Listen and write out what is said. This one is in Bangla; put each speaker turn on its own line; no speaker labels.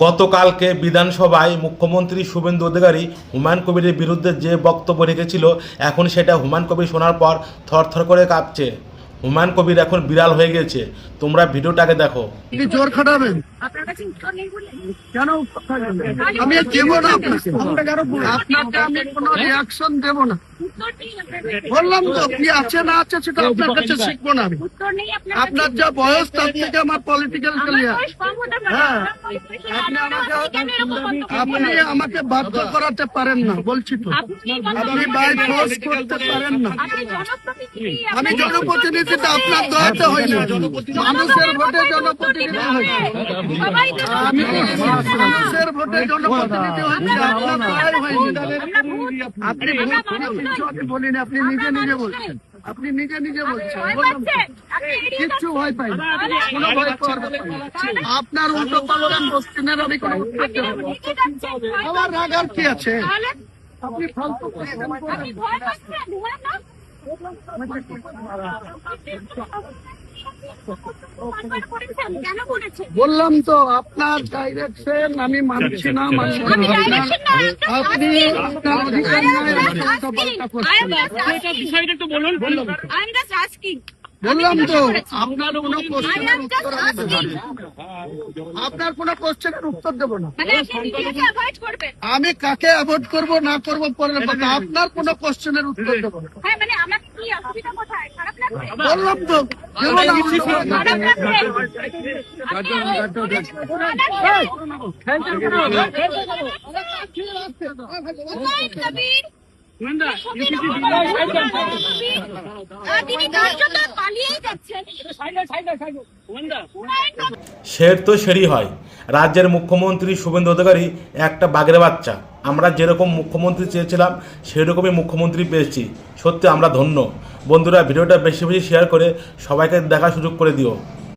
গতকালকে বিধানসভায় মুখ্যমন্ত্রী শুভেন্দু অধিকারী হুমায়ুন কবিরের বিরুদ্ধে যে বক্তব্য রেখেছিল, এখন সেটা হুমায়ুন কবির শোনার পর থরথর করে কাঁপছে। হুমায়ুন কবির এখন বিড়াল হয়ে গেছে। তোমরা ভিডিওটাকে দেখো।
জোর খাটাবেন কেন? আমি দেব না আপনাকে, আমি কোনো রিয়াকশন দেব না। বললাম তো কি আছে না আছে সেটা আপনার কাছে শিখবো না আমি। আপনার যা বয়স তার থেকে আমার পলিটিক্যাল ক্যারিয়ার। হ্যাঁ, আপনি আমাকে বাধ্য করাতে পারেন না, বলছি তো। আপনি বাই ফোর্স করতে পারেন না। আমি জনপ্রতিনিধিটা আপনার দয়াতে হই না, মানুষের ভোটে জনপ্রতিনিধি হয়েছে। আমি মানুষের ভোটে জনপ্রতিনিধি হয়েছি, আপনার দয়ায় হয়নি। আপনি বলিনি, আপনি নিজে নিজে বলছেন। আপনি নিজে নিজে বলছেন কিচ্ছু ভয় পাই না, কোনো ভয় পাওয়ার ব্যাপার না। আপনার উল্টো পাল্টা কোশ্চেনের আমি কোনো উত্তর দেব না। আমার রাগার কি আছে? আপনি ফালতু বললাম তো, আপনার ডাইরেকশন আমি মানছি না। আপনি আপনার অধিকার বললাম তো, আপনার কোনো কোশ্চেনের উত্তর আপনার কোনো কোশ্চেনের উত্তর দেবো না। আমি কাকে অ্যাভয়েড করবো না করবো পরের কথা, আপনার কোনো কোশ্চেনের উত্তর দেবো না। বললাম তো
শের তো শেরই হয়। রাজ্যের মুখ্যমন্ত্রী শুভেন্দু অধিকারী একটা বাঘের বাচ্চা। আমরা যেরকম মুখ্যমন্ত্রী চেয়েছিলাম সেরকমই মুখ্যমন্ত্রী পেয়েছি। সত্যি আমরা ধন্য। বন্ধুরা, ভিডিওটা বেশি বেশি শেয়ার করে সবাইকে দেখার সুযোগ করে দিও।